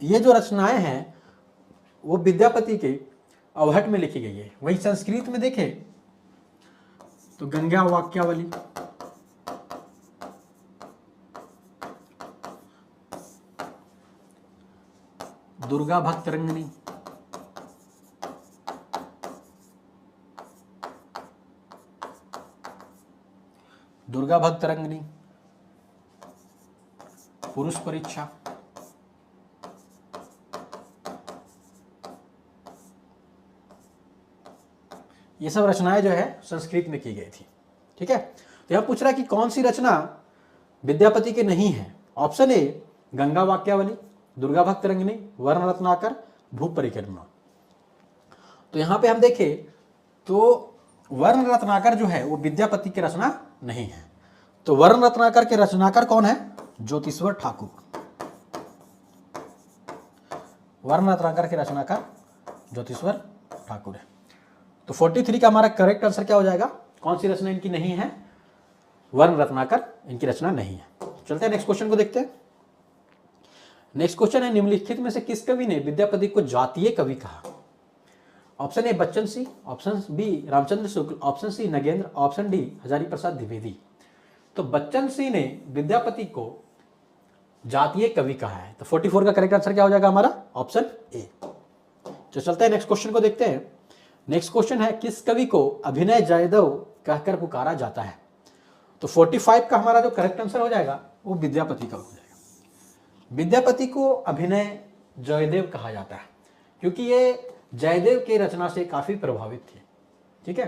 ये जो रचनाएं हैं वो विद्यापति के अवहट्ट में लिखी गई है। वहीं संस्कृत में देखें तो गंगा वाक्यावली, दुर्गा भक्त रंगनी, पुरुष परीक्षा, ये सब रचनाएं जो है संस्कृत में की गई थी। ठीक है, तो यह पूछ रहा है कि कौन सी रचना विद्यापति के नहीं है। ऑप्शन ए गंगा वाक्यावली, दुर्गा भक्त रंगिनी, वर्ण रत्नाकर, भूप परिक्रमा। तो यहां पे हम देखें तो वर्ण रत्नाकर जो है वो विद्यापति की रचना नहीं है। तो वर्ण रत्नाकर के रचनाकार कौन है? ज्योतिश्वर ठाकुर। वर्ण रत्नाकर के रचनाकार ज्योतिश्वर ठाकुर है। तो 43 का हमारा करेक्ट आंसर क्या हो जाएगा? कौन सी रचना इनकी नहीं है? वर्ण रत्नाकर इनकी रचना नहीं है। चलते हैं नेक्स्ट क्वेश्चन को देखते हैं। नेक्स्ट क्वेश्चन है, निम्नलिखित में से किस कवि ने विद्यापति को जातीय कवि कहा? Option A Bachchan Singh, option B Ramchandra Shukla, option C Nagendra, option D Hazari Prasad Dwivedi. तो बच्चन सिंह ने विद्यापति को जातीय कवि कहा है। तो 44 का करेक्ट आंसर क्या हो जाएगा हमारा? Option A. तो चलते हैं नेक्स्ट क्वेश्चन को देखते हैं। नेक्स्ट क्वेश्चन है, किस कवि को अभिनय जयदेव कहकर पुकारा जाता है? तो 45 का हमारा जो करेक्ट आंसर हो जाएगा वो विद्यापति का हो जाएगा। विद्यापति को अभिनय जयदेव कहा जाता है क्योंकि ये जयदेव के रचना से काफी प्रभावित थे। ठीक है,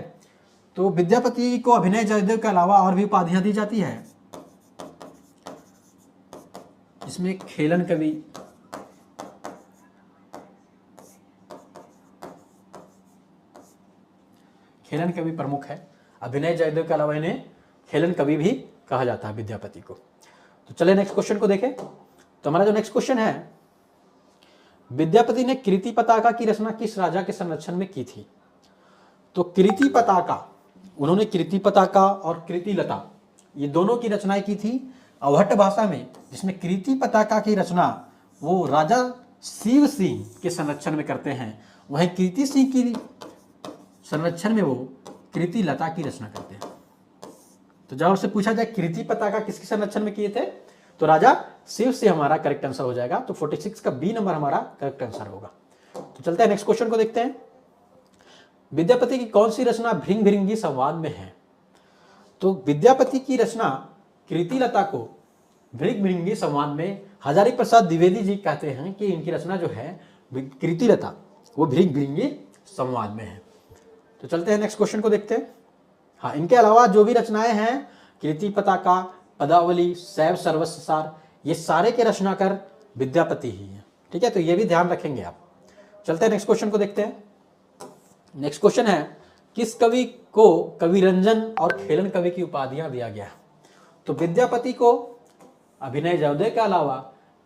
तो विद्यापति को अभिनय जयदेव के अलावा और भी उपाधियां दी जाती है, इसमें खेलन कवि, खेलन कवि प्रमुख है। अभिनय जयदेव के अलावा इन्हें खेलन कवि भी कहा जाता है विद्यापति को। तो चलिए नेक्स्ट क्वेश्चन को देखें। तो हमारा जो नेक्स्ट क्वेश्चन है, विद्यापति ने कृति पताका की रचना किस राजा के संरक्षण में की थी? तो कृति पताका, उन्होंने कृति पताका और कृति लता ये दोनों की रचनाएं की थी अवहट्ट भाषा में, जिसमें कृति पताका की रचना वो राजा शिव सिंह के संरक्षण में करते हैं, वहीं कृति सिंह की संरक्षण में वो कृति लता की रचना करते हैं। तो जब आपसे पूछा जाए कृति पताका किसके संरक्षण में किए थे, तो राजा शिव से हमारा करेक्ट आंसर हो जाएगा। तो 46 का बी नंबर हमारा करेक्ट आंसर होगा। तो चलते हैं नेक्स्ट क्वेश्चन को देखते हैं। विद्यापति की कौन सी रचना भृंग भृंगी संवाद में है? तो विद्यापति की रचना कृति लता को भृंग भृंगी संवाद में हजारी प्रसाद द्विवेदी जी कहते हैं कि इनकी रचना जो है कृति लता वो भृंग भृंगी संवाद में है। तो चलते हैं नेक्स्ट क्वेश्चन को देखते हैं। हाँ, इनके अलावा जो भी रचनाएं हैं कृति पताका, पदावली, शैव सर्वस्व सार, ये सारे के रचनाकार विद्यापति ही हैं। ठीक है, तो ये भी ध्यान रखेंगे आप। चलते हैं नेक्स्ट क्वेश्चन को देखते हैं। नेक्स्ट क्वेश्चन है, किस कवि को कवि रंजन और खेलन कवि की उपाधियां दिया गया? तो विद्यापति को अभिनय जयदेव के अलावा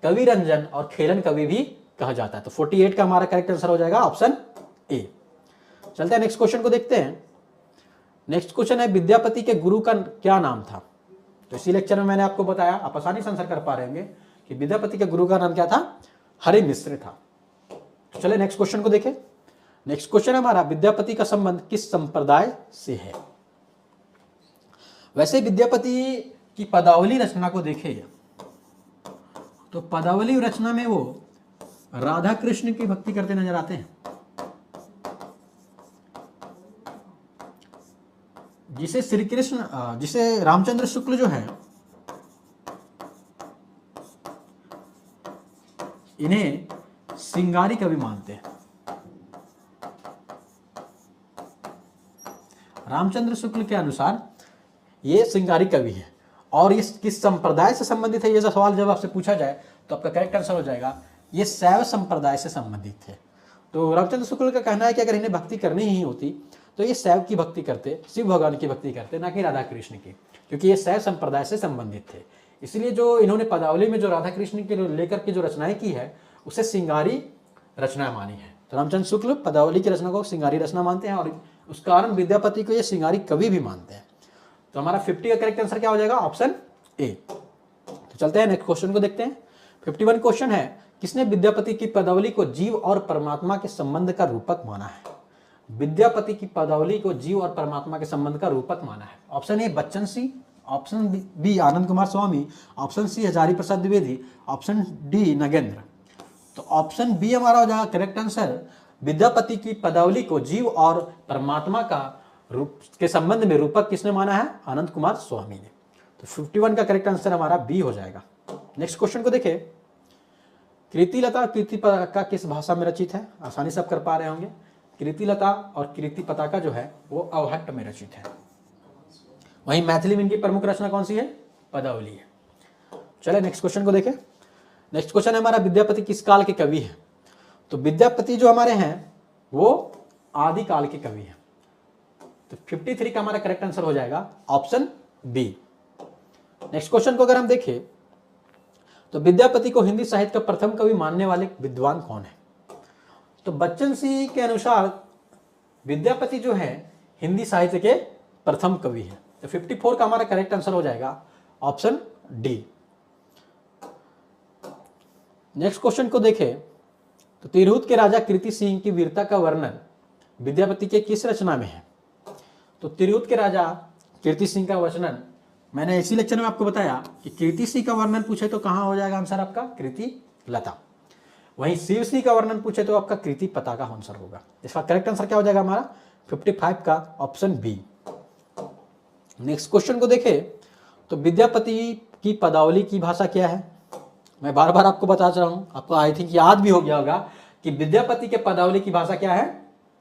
कवि रंजन और खेलन कवि भी कहा जाता है। तो 48 का हमारा करेक्ट आंसर हो जाएगा ऑप्शन ए। चलते हैं नेक्स्ट क्वेश्चन को देखते हैं। नेक्स्ट क्वेश्चन है, विद्यापति के गुरु का क्या नाम था? तो इसी लेक्चर में मैंने आपको बताया, आप आसानी से आंसर कर पा रहे होंगे कि विद्यापति के गुरु का नाम क्या था? हरि मिश्र था। तो चलिए नेक्स्ट क्वेश्चन को देखें। नेक्स्ट क्वेश्चन है हमारा, विद्यापति का संबंध किस संप्रदाय से है? वैसे विद्यापति की पदावली रचना को देखें तो पदावली रचना में वो राधा कृष्ण की भक्ति करते नजर आते हैं, जिसे श्री कृष्ण जिसे रामचंद्र शुक्ल जो है इन्हें सिंगारी कवि मानते हैं। रामचंद्र शुक्ल के अनुसार ये सिंगारी कवि है। और ये किस संप्रदाय से संबंधित है, ये सवाल जब आपसे पूछा जाए तो आपका करेक्ट आंसर हो जाएगा ये शैव संप्रदाय से संबंधित थे। तो रामचंद्र शुक्ल का कहना है कि अगर इन्हें भक्ति करनी ही होती तो ये शैव की भक्ति करते, शिव भगवान की भक्ति करते, ना कि राधा कृष्ण की, क्योंकि ये शैव संप्रदाय से संबंधित थे। इसलिए जो इन्होंने पदावली में जो राधा कृष्ण के लेकर के जो रचनाएं की है उसे सिंगारी रचना मानी है। तो रामचंद्र शुक्ल पदावली की रचना को सिंगारी रचना मानते हैं और उस कारण विद्यापति को ये सिंगारी कवि भी मानते हैं। तो हमारा 50 का करेक्ट आंसर क्या हो जाएगा? Option A. तो चलते हैं नेक्स्ट क्वेश्चन को देखते हैं। 51 क्वेश्चन है, किसने विद्यापति की पदावली को जीव और परमात्मा के संबंध का रूपक माना है? विद्यापति की पदावली को जीव और परमात्मा के संबंध का रूपक माना है। Option A Bachchan Singh, option B Anand Kumar Swami, option C Hazari Prasad Dwivedi, option D Nagendra. तो ऑप्शन बी हमारा हो जाएगा करेक्ट आंसर। विद्यापति की पदावली को जीव और परमात्मा का रूप के संबंध में रूपक किसने माना है? आनंद कुमार स्वामी ने। तो 51 का करेक्ट आंसर हमारा बी हो जाएगा। नेक्स्ट क्वेश्चन को देखें। कृति लता और कृति पताका किस भाषा में रचित है? आसानी से आप कर पा रहे होंगे। कृति लता और कृति पताका जो है वो अवहट्ट में रचित है। वहीं मैथिली में इनकी प्रमुख रचना कौन सी है? पदावली है। चलिए नेक्स्ट क्वेश्चन को देखें। नेक्स्ट क्वेश्चन है हमारा, विद्यापति किस काल के कवि हैं? तो विद्यापति जो हमारे हैं वो आदि काल के कवि हैं। तो 53 का हमारा करेक्ट आंसर हो जाएगा ऑप्शन बी। नेक्स्ट क्वेश्चन को अगर हम देखें तो विद्यापति को हिंदी साहित्य का प्रथम कवि मानने वाले विद्वान कौन है? तो बच्चन सिंह के अनुसार विद्यापति जो है हिंदी साहित्य के प्रथम कवि हैं। तो 54 का हमारा करेक्ट आंसर हो जाएगा ऑप्शन डी। नेक्स्ट क्वेश्चन को देखें तो तिरहुत के राजा कीर्ति सिंह की वीरता का वर्णन विद्यापति के किस रचना में है? तो तिरहुत के राजा कीर्ति सिंह का वर्णन मैंने इसी लेक्चर में आपको बताया कि कीर्ति सिंह का वर्णन पूछे तो कहां हो जाएगा आंसर आपका? कृति लता। वहीं शिव सिंह का वर्णन पूछे तो आपका कृति पताका आंसर होगा। इसका करेक्ट आंसर क्या हो जाएगा हमारा? 55 का ऑप्शन बी। नेक्स्ट क्वेश्चन को देखें तो विद्यापति की पदावली की भाषा क्या है? मैं बार बार आपको बता रहा हूं, आपको आई थिंक याद भी हो गया होगा कि विद्यापति के पदावली की भाषा क्या है?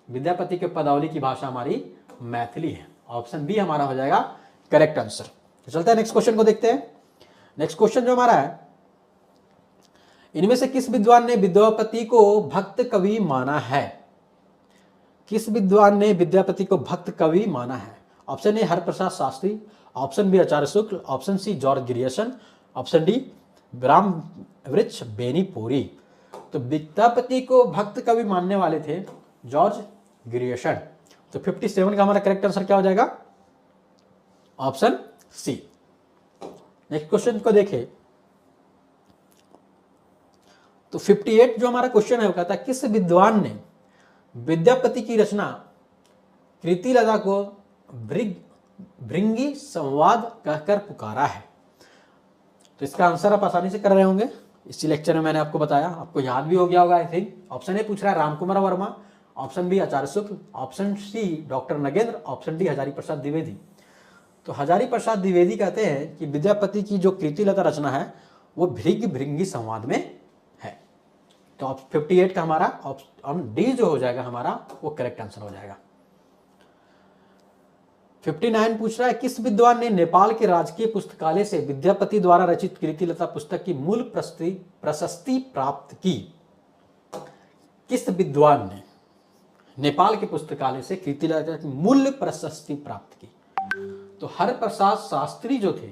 विद्यापति के पदावली की भाषा हमारी मैथिली है। ऑप्शन बी हमारा हो जाएगा करेक्ट आंसर। तो चलते हैं नेक्स्ट क्वेश्चन को देखते हैं। नेक्स्ट क्वेश्चन जो हमारा है, इनमें से किस विद्वान ने विद्यापति को भक्त कवि माना है? किस विद्वान ने विद्यापति को भक्त कवि माना है? Option A Harprasad Shastri, option B Acharya Shukla, option C George Grierson, option D ब्राह्म वृक्ष बेनीपुरी। तो विद्यापति को भक्त कवि मानने वाले थे जॉर्ज ग्रियर्सन। तो 57 का हमारा करेक्ट आंसर क्या हो जाएगा? ऑप्शन सी। नेक्स्ट क्वेश्चन को देखें तो 58 जो हमारा क्वेश्चन है वो कहता है किस विद्वान ने विद्यापति की रचना कृति लता को भृंगी संवाद कहकर पुकारा है? तो इसका आंसर आप आसानी से कर रहे होंगे, इसी लेक्चर में मैंने आपको बताया, आपको याद भी हो गया होगा आई थिंक। ऑप्शन ए पूछ रहा है Ramkumar Verma, option B Acharya Shukla, option C doctor Nagendra, option D Hazari Prasad Dwivedi. तो हजारी प्रसाद द्विवेदी कहते हैं कि विद्यापति की जो कृति लता रचना है वो भृंगी संवाद में है। तो 58 का हमारा ऑप्शन डी जो हो जाएगा हमारा वो करेक्ट आंसर हो जाएगा। 59 पूछ रहा है किस विद्वान ने नेपाल के राजकीय पुस्तकालय से विद्यापति द्वारा रचित कृति लता पुस्तक की मूल प्रशस्ति प्राप्त की? किस विद्वान ने नेपाल के पुस्तकालय से कृति लता की मूल प्रशस्ति प्राप्त की? तो हरप्रसाद शास्त्री जो थे,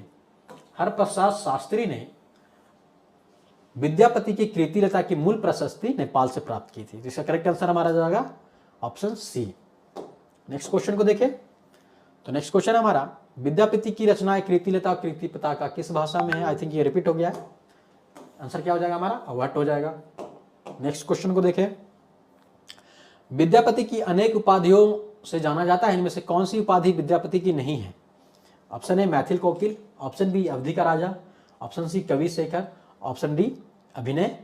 हरप्रसाद शास्त्री ने विद्यापति की कृति लता की मूल प्रशस्ति नेपाल से प्राप्त की थी। इसका करेक्ट आंसर हमारा जाएगा ऑप्शन सी। नेक्स्ट क्वेश्चन को देखें तो नेक्स्ट क्वेश्चन हमारा, विद्यापति की रचनाएं कृति लता और कृति पताका किस भाषा में है? आई थिंक ये रिपीट हो गया है। आंसर क्या हो जाएगा हमारा? अवट हो जाएगा। नेक्स्ट क्वेश्चन को देखें, विद्यापति की अनेक उपाधियों से जाना जाता है, इनमें से कौन सी उपाधि विद्यापति की नहीं है? ऑप्शन ए मैथिल कोकिल, ऑप्शन बी अवधि का राजा, ऑप्शन सी कवि शेखर, ऑप्शन डी अभिनय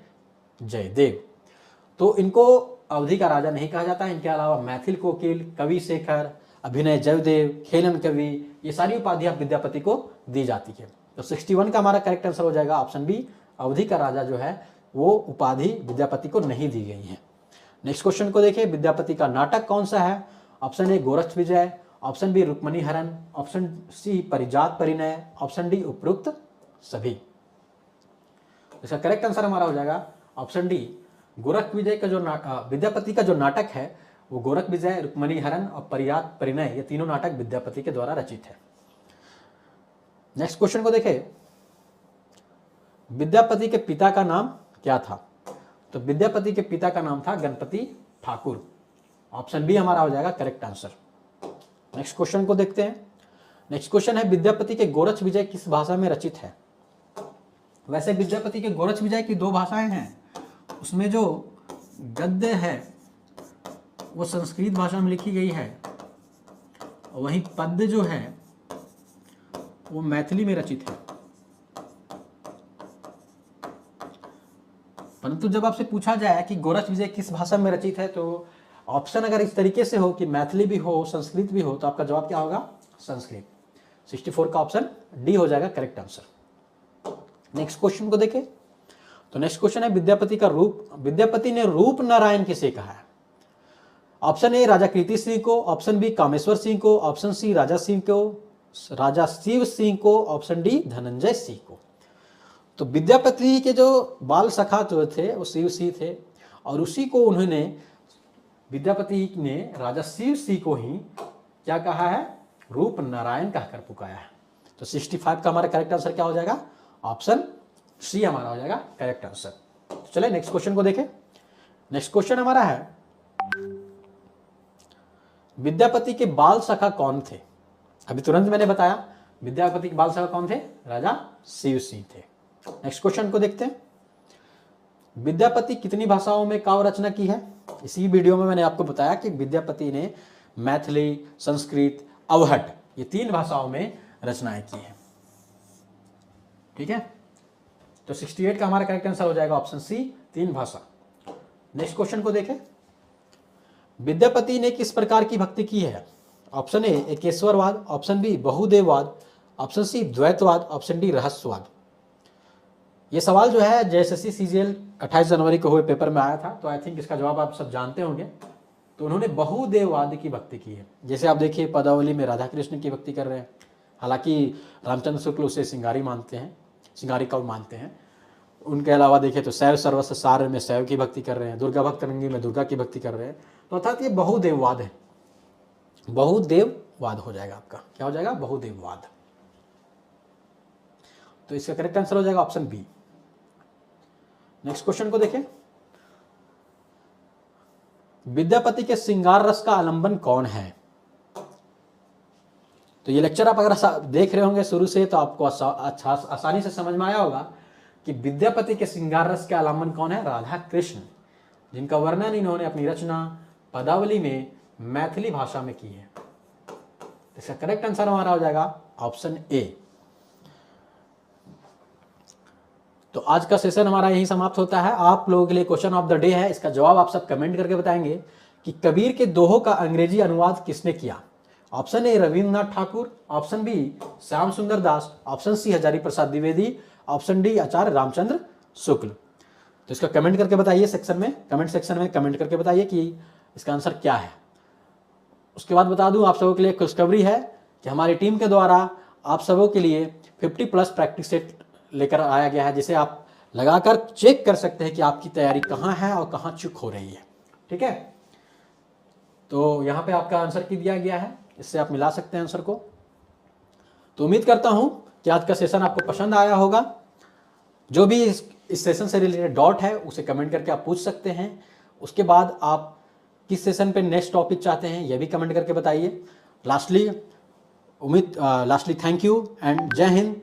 जयदेव। तो इनको अवधि का राजा नहीं कहा जाता है, इनके अलावा मैथिल कोकिल, कवि शेखर, अभिनय जयदेव, खेलन कवि, ये सारी उपाधियां विद्यापति को दी जाती है। तो 61 का हमारा करेक्ट आंसर हो जाएगा ऑप्शन बी, अवधि का राजा जो है वो उपाधि विद्यापति को नहीं दी गई है। नेक्स्ट क्वेश्चन को देखिए, विद्यापति का नाटक कौन सा है? Option A Goraksha Vijay, option B Rukmini Haran, option C Parijat Parinay, option D उपरोक्त सभी। इसका करेक्ट आंसर हमारा हो जाएगा ऑप्शन डी, गोरख विजय का जो विद्यापति का जो नाटक है वो गोरख विजय, रुक्मणी हरण और परिजात परिणय, ये तीनों नाटक विद्यापति के द्वारा रचित है। नेक्स्ट क्वेश्चन को देखें, विद्यापति के पिता का नाम क्या था? तो विद्यापति के पिता का नाम था गणपति ठाकुर। ऑप्शन बी हमारा हो जाएगा करेक्ट आंसर। नेक्स्ट क्वेश्चन को देखते हैं। नेक्स्ट क्वेश्चन है, विद्यापति के गोरक्ष विजय किस भाषा में रचित है? वैसे विद्यापति के गोरक्ष विजय की दो भाषाएं हैं, उसमें जो गद्य है वो संस्कृत भाषा में लिखी गई है, वहीं पद्य जो है वो मैथिली में रचित है। परंतु जब आपसे पूछा जाए कि गोरक्ष विजय किस भाषा में रचित है, तो ऑप्शन अगर इस तरीके से हो कि मैथिली भी हो संस्कृत भी हो, तो आपका जवाब क्या होगा? संस्कृत। 64 का ऑप्शन डी हो जाएगा करेक्ट आंसर। नेक्स्ट क्वेश्चन को देखें तो नेक्स्ट क्वेश्चन है, विद्यापति ने रूप नारायण किसे कहा है? ऑप्शन ए राजा कीर्ति सिंह को, ऑप्शन बी कामेश्वर सिंह को, ऑप्शन सी राजा शिव सिंह को, ऑप्शन डी धनंजय सिंह को। तो विद्यापति के जो बाल सखा जो थे वो शिव सिंह थे, और उसी को उन्होंने, विद्यापति ने राजा शिव सिंह को ही क्या कहा है, रूप नारायण कहकर पुकारा है। तो 65 का हमारा करेक्ट आंसर क्या हो जाएगा, ऑप्शन सी हमारा हो जाएगा करेक्ट आंसर। तो चले नेक्स्ट क्वेश्चन को देखें। नेक्स्ट क्वेश्चन हमारा है, विद्यापति के बाल सखा कौन थे। अभी तुरंत मैंने बताया विद्यापति के बाल सखा कौन थे, राजा शिव सिंह थे। नेक्स्ट क्वेश्चन को देखते हैं, विद्यापति कितनी भाषाओं में काव्य रचना की है। इसी वीडियो में मैंने आपको बताया कि विद्यापति ने मैथिली, संस्कृत, अवहट, ये 3 भाषाओं में रचनाएं की हैं। ठीक है, तो 68 का हमारा करेक्ट आंसर हो जाएगा ऑप्शन सी, 3 भाषा। नेक्स्ट क्वेश्चन को देखें, विद्यापति ने किस प्रकार की भक्ति की है। ऑप्शन ए एकेश्वरवाद, ऑप्शन बी बहुदेववाद, ऑप्शन सी द्वैतवाद, ऑप्शन डी रहस्यवाद। ये सवाल जो है जेएसएससी सीजीएल 28 जनवरी को हुए पेपर में आया था, तो आई थिंक इसका जवाब आप सब जानते होंगे। तो उन्होंने बहुदेववाद की भक्ति की है। जैसे आप देखिए पदावली में राधा कृष्ण की भक्ति कर रहे हैं, हालांकि रामचंद्र शुक्ल उसे सिंगारी मानते हैं, सिंगारी काव्य मानते हैं। उनके अलावा देखें तो शैव सर्वस्व सार में शैव की भक्ति कर रहे हैं, दुर्गा भक्त रंगी में दुर्गा की भक्ति कर रहे हैं। तो अर्थात ये बहुदेववाद है, बहुदेववाद हो जाएगा आपका, क्या हो जाएगा, बहुदेववाद। तो इसका करेक्ट आंसर हो जाएगा ऑप्शन बी। नेक्स्ट क्वेश्चन को देखें, विद्यापति के श्रृंगार रस का आलंबन कौन है। तो ये लेक्चर आप अगर देख रहे होंगे शुरू से, तो आपको अच्छा आसानी से समझ में आया होगा कि विद्यापति के श्रृंगार रस के आलंबन कौन है, राधा कृष्ण, जिनका वर्णन इन्होंने अपनी रचना पदावली में मैथिली भाषा में की है। इसका करेक्ट आंसर हमारा हो जाएगा ऑप्शन ए। तो आज का सेशन हमारा यही समाप्त होता है। आप लोगों के लिए क्वेश्चन ऑफ द डे है, इसका जवाब आप सब कमेंट करके बताएंगे कि कबीर के दोहों का अंग्रेजी अनुवाद किसने किया। Option A Rabindranath Thakur, option B Shyam Sundar Das, option C Hazari Prasad Dwivedi, option D Acharya Ramchandra Shukla. तो इसका कमेंट करके बताइए सेक्शन में, कमेंट सेक्शन में कमेंट करके बताइए कि इसका आंसर क्या है। उसके बाद बता दूं आप सबों के लिए खुशखबरी है कि हमारी टीम के द्वारा आप सबों के लिए 50+ प्रैक्टिस सेट लेकर आया गया है, जिसे आप लगाकर चेक कर सकते हैं कि आपकी तैयारी कहाँ है और कहाँ चूक हो रही है। ठीक है, तो यहाँ पे आपका आंसर की दिया गया है, इससे आप मिला सकते हैं आंसर को। तो उम्मीद करता हूँ कि आज का सेशन आपको पसंद आया होगा। जो भी इस सेशन से रिलेटेड डाउट है उसे कमेंट करके आप पूछ सकते हैं। उसके बाद आप किस सेशन पे नेक्स्ट टॉपिक चाहते हैं यह भी कमेंट करके बताइए। लास्टली थैंक यू एंड जय हिंद।